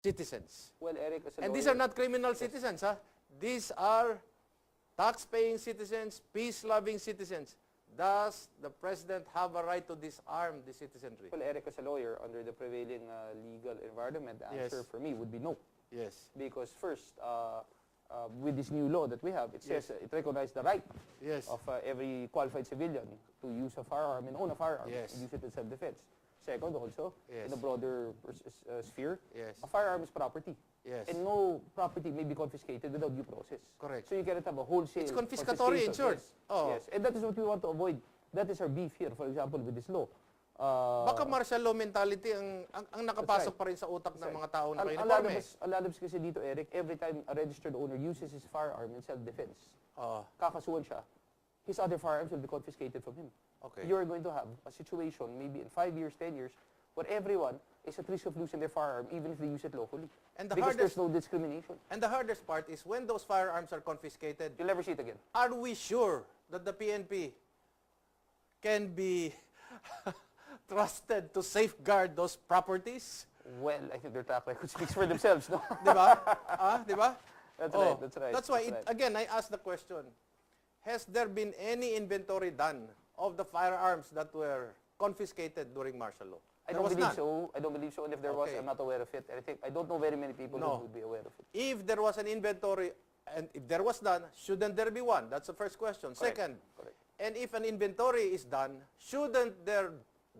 citizens. Well, Eric, as a And lawyer, these are not criminal citizens, ha? These are tax-paying citizens, peace-loving citizens. Does the president have a right to disarm the citizenry? well, Eric, as a lawyer, under the prevailing legal environment, the Yes. answer for me would be no. Yes. Because first, with this new law that we have, it says it recognizes the right Yes. of every qualified civilian to use a firearm and own a firearm Yes. and use it in self-defense. Second, also, Yes. in a broader sphere, Yes. a firearm is property. Yes. And no property may be confiscated without due process. Correct. So you cannot have a wholesale It's confiscatory, in confiscation. short. Yes. Oh. Yes. And that is what we want to avoid. That is our beef here, for example, with this law. Baka martial law mentality ang nakapasok right. pa rin sa utak ng That's mga tao na Ang uniforme. lalabas kasi dito, Eric, every time a registered owner uses his firearm in self-defense, Oh, kakasuhan siya, his other firearms will be confiscated from him. okay. You're going to have a situation, maybe in 5 years, 10 years, where everyone is at risk of losing their firearm, even if they use it lawfully. And the because hardest- there's no discrimination. And the hardest part is when those firearms are confiscated, You'll never see it again. are we sure that the PNP can be trusted to safeguard those properties? Well, I think their track record speaks for themselves, no? Di ba? Di ba? That's Oh, right, that's right. That's why, that's right. again, I asked the question, has there been any inventory done of the firearms that were confiscated during martial law? I There don't was believe none. so. I don't believe so. And if there was, Okay. I'm not aware of it. I don't know very many people No. who would be aware of it. If there was an inventory, and if there was none, shouldn't there be one? That's the first question. Correct. Second, Correct. and if an inventory is done, shouldn't their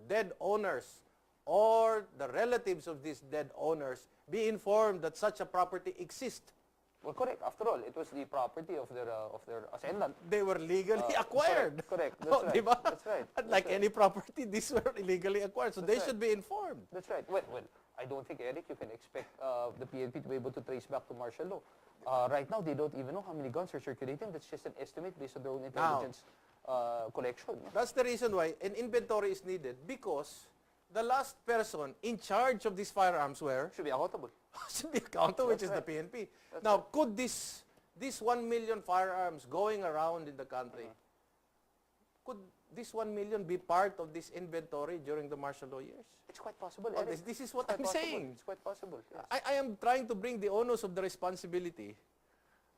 dead owners or the relatives of these dead owners be informed that such a property exists? Well, correct. After all, it was the property of their ascendant. They were legally acquired. Correct. That's Oh, right. di ba? That's right. Unlike That's right. any property, these were illegally acquired. So That's they right. should be informed. That's right. Well, I don't think, Eric, you can expect the PNP to be able to trace back to martial law. Right now, they don't even know how many guns are circulating. That's just an estimate based on their own intelligence collection. That's the reason why an inventory is needed, because the last person in charge of these firearms Should be accountable. should be accountable, which That's is the right. PNP. That's Now, could these 1 million firearms going around in the country, could this 1 million be part of this inventory during the martial law years? It's quite possible, Oh, Eric. this is what It's I'm quite possible. saying. It's quite possible. Yes. I am trying to bring the onus of the responsibility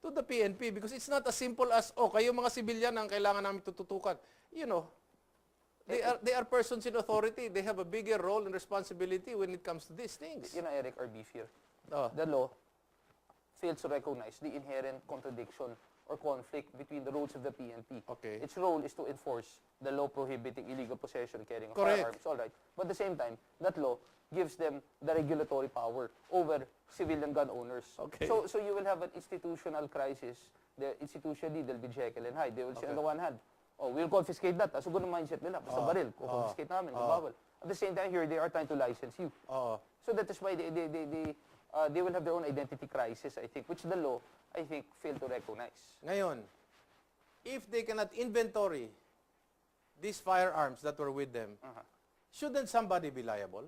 to the PNP because it's not as simple as, oh, kayo mga civilian ang kailangan namin tututukan. You know, they are persons in authority. They have a bigger role and responsibility when it comes to these things. You know, Eric, our beef here. Oh. The law fails to recognize the inherent contradiction or conflict between the roles of the PNP. Okay. Its role is to enforce the law prohibiting illegal possession and carrying of Correct. firearms. All right. But at the same time, that law gives them the regulatory power over civilian gun owners. Okay. So you will have an institutional crisis. Institutionally, they'll be Jekyll and Hyde. They will say on the one hand, oh, we'll confiscate that. So good ang mindset nila. Basta baril. Confiscate namin. Bawal. At the same time, here, they are trying to license you. Oh. So that is why they will have their own identity crisis, I think, which the law, I think, failed to recognize. Ngayon, if they cannot inventory these firearms that were with them, shouldn't somebody be liable?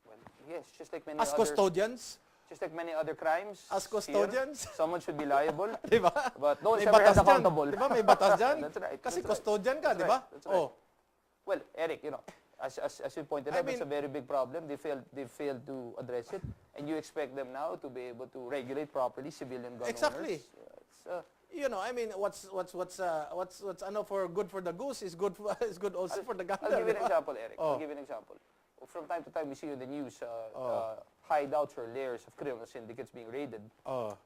Well, yes, just like many As other custodians? just like many other crimes. As here, custodians? someone should be liable. Di ba? But no one's May ever held batas dyan. accountable. Di ba? May batas dyan. That's right. Kasi that's right. custodian ka, That's di ba? right, that's right. Oh. Well, Eric, you know, as you pointed I out, it's a mean- very big problem. They failed to address it, and you expect them now to be able to regulate properly civilian gun Exactly. owners. You know, I mean, what's ano for good for the goose is good is good also for the gander. I'll give you di an ba? example, Eric. Oh. I'll give you an example. From time to time, we see in the news hideouts or layers of criminal syndicates being raided, Oh.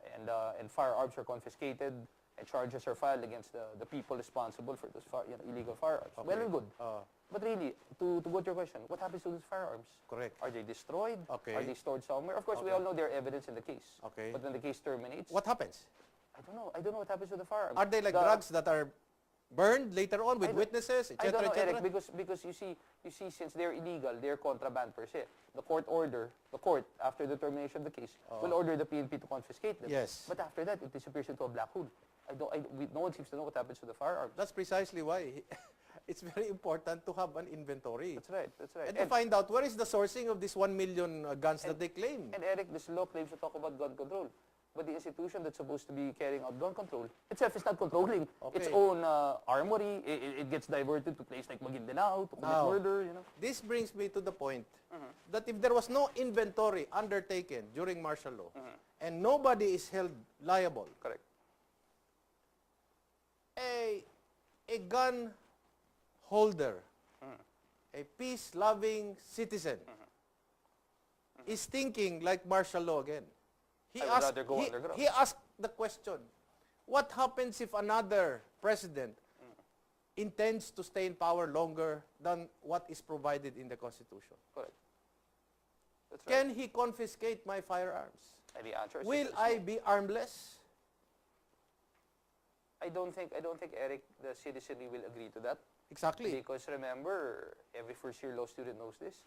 and firearms are confiscated, and charges are filed against the people responsible for those illegal firearms. Okay. Well and good. Oh. But really, to go to your question, what happens to those firearms? Correct. Are they destroyed? Okay. Are they stored somewhere? Of course, we Okay. all know there are evidence in the case. Okay. But when the case terminates, What happens? I don't know. I don't know what happens to the firearms. Are they like The- drugs that are burned later on with I don't- witnesses, I don't etc., know, Eric, etc.? because you see, since they're illegal, they're contraband per se. The court, after the termination of the case, will order the PNP to confiscate them. Yes. But after that, it disappears into a black hole. No one seems to know what happens to the firearms. That's precisely why it's very important to have an inventory. That's right. That's right. And to find out where is the sourcing of these 1 million guns that they claim. And Eric, this law claims to talk about gun control. but the institution that's supposed to be carrying out gun control itself is not controlling its Okay. own armory. It gets diverted to place like Maguindanao to commit Now, murder, you know. This brings me to the point that if there was no inventory undertaken during martial law and nobody is held liable, Correct. a gun holder, a peace-loving citizen, is thinking like martial law again. I would rather go underground. He asked the question, what happens if another president intends to stay in power longer than what is provided in the Constitution? Correct. That's right. Can he confiscate my firearms? And the answer is Will yes, I no. be armless? I don't think, Eric, the citizenry will agree to that. Exactly. Because remember, every first-year law student knows this.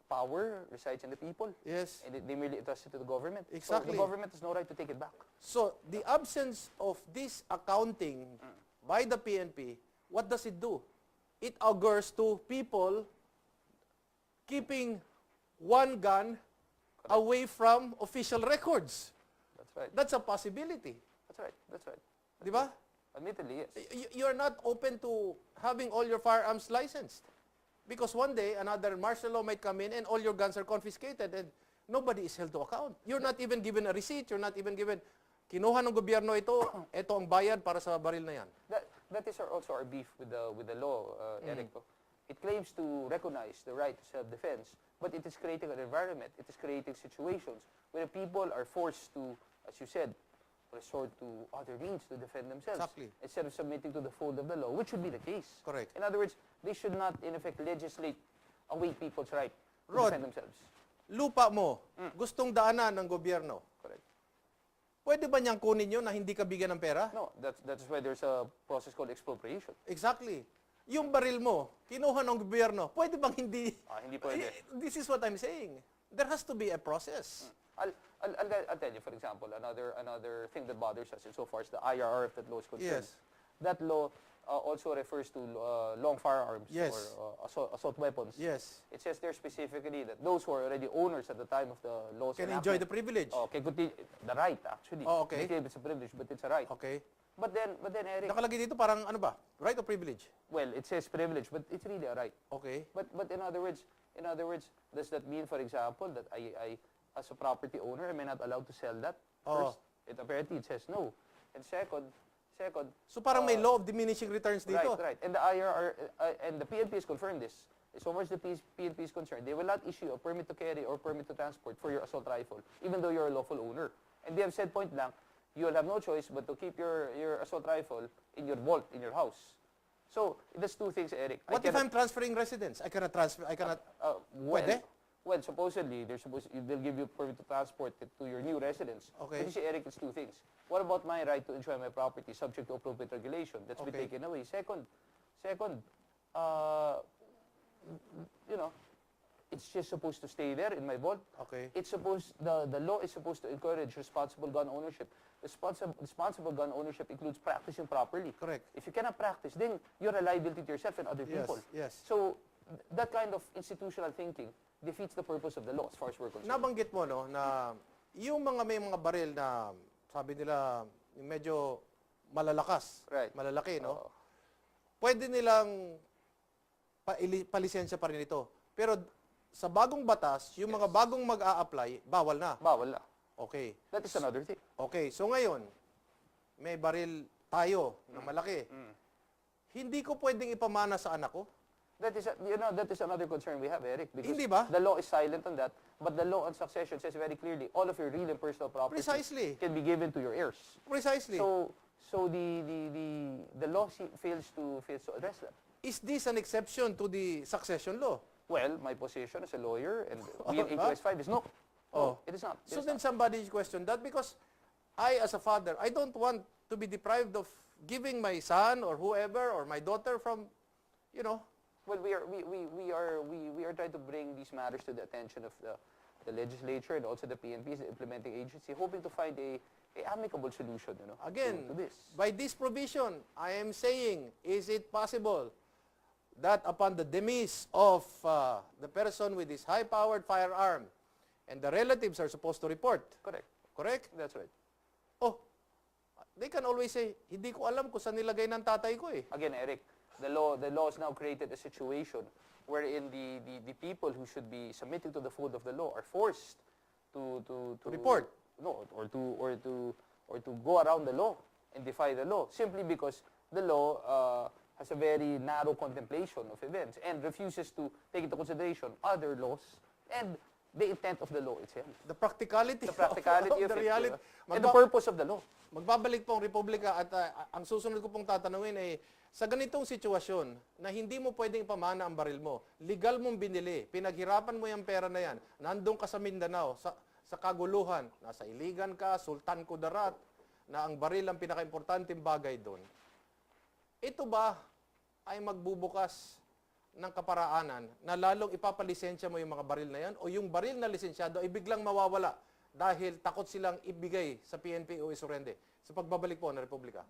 Power resides in the people. Yes. And they merely entrust it to the government. So Exactly. the government has no right to take it back. So, the absence of this accounting by the PNP, what does it do? It augurs to people keeping one gun away from official records. That's right. That's a possibility. That's right. That's right. Di ba? Admittedly, yes. You're not open to having all your firearms licensed. Because one day, another martial law might come in and all your guns are confiscated and nobody is held to account. You're not even given a receipt. You're not even given, kinuha ng gobyerno ito, ito ang bayad para sa baril na yan. That is also our beef with the law, Eric. It claims to recognize the right to self-defense, but it is creating an environment, it is creating situations where people are forced to, as you said, resort to other means to defend themselves. Exactly. Instead of submitting to the fold of the law, which should be the case. Correct. In other words, they should not, in effect, legislate away people's right to Rod, defend themselves. lupa mo, gustong daanan ng gobyerno. Correct. Pwede ba niyang kunin yun na hindi ka bigyan ng pera? No, that's why there's a process called expropriation. Exactly. Yung baril mo, kinuha ng gobyerno, pwede bang hindi? Hindi pwede. This is what I'm saying. There has to be a process. I'll tell you, for example, another thing that bothers us insofar as the IRR of that law is concerned. Yes. That law also refers to long firearms Yes. or assault weapons. Yes. It says there specifically that those who are already owners at the time of the law's Can enactment, enjoy the privilege. can continue the right actually. Oh, okay. They claim it's a privilege, but it's a right. Okay. But then Eric, Nakalagay dito parang ano ba? Right or privilege? well, it says privilege, but it's really a right. Okay. But in other words, does that mean, for example, that I as a property owner, am I not allowed to sell that? Oo. First, apparently it says no. And second, So parang may law of diminishing returns dito. right. And the IRR and the PNP has confirmed this. So far as the PNP is concerned, they will not issue a permit to carry or permit to transport for your assault rifle, even though you're a lawful owner. And they have said point blank, you will have no choice but to keep your assault rifle in your vault, in your house. So, that's two things, Eric. What if I'm transferring residence? I cannot transfer, Pwede? Well, supposedly, they'll give you permit to transport it to your new residence. Okay. But you see, Eric, it's two things. What about my right to enjoy my property subject to appropriate regulation? That's been Okay. taken away. Second, it's just supposed to stay there in my vault. Okay. The law is supposed to encourage responsible gun ownership. Responsible gun ownership includes practicing properly. Correct. If you cannot practice, then you're a liability to yourself and other people. Yes. So, that kind of institutional thinking defeats the purpose of the law as far as we're concerned. Nabanggit mo no na yung may mga baril na sabi nila yung medyo malalakas, Right. malalaki no. Oo. Pwede nilang palisensya pa rin ito. Pero sa bagong batas, yung mga bagong mag-a-apply, bawal na. Bawal na. Okay. That is another thing. Okay, so ngayon, may baril tayo na malaki. Hindi ko pwedeng ipamana sa anak ko. That is another concern we have, Eric, because Hindi ba? the law is silent on that, but the law on succession says very clearly all of your real and personal property Precisely. can be given to your heirs. Precisely. So the law fails to address that. Is this an exception to the succession law? Well, my position as a lawyer and being A2S5 is no. Oh. It is not. It So is then not. somebody questioned that because I, as a father, I don't want to be deprived of giving my son or whoever or my daughter from, Well, we are trying to bring these matters to the attention of the legislature and also the PNP, the implementing agency, hoping to find a amicable solution, again, to this. by this provision, I am saying, is it possible that upon the demise of the person with this high-powered firearm and the relatives are supposed to report, Correct. Correct? That's right. Oh, they can always say, hindi ko alam kung saan nilagay ng tatay ko eh. Again, Eric, the law has now created a situation wherein the people who should be submitting to the fold of the law are forced to report. No, or to go around the law and defy the law simply because the law has a very narrow contemplation of events and refuses to take into consideration other laws and the intent of the law itself. The practicality, The practicality of of the it, reality. and the purpose of the law. Magbabalik po ang Republika at ang susunod ko pong tatanungin ay sa ganitong sitwasyon na hindi mo pwedeng ipamana ang baril mo, legal mong binili, pinaghirapan mo yung pera na yan, nandun ka sa Mindanao, sa kaguluhan, nasa Iligan ka, Sultan Kudarat, na ang baril ang pinaka-importanteng bagay doon. Ito ba ay magbubukas ng kaparaanan na lalong ipapalisensya mo yung mga baril na yan o yung baril na lisensyado ay biglang mawawala dahil takot silang ibigay sa PNP o isurrende sa pagbabalik po ng Republika?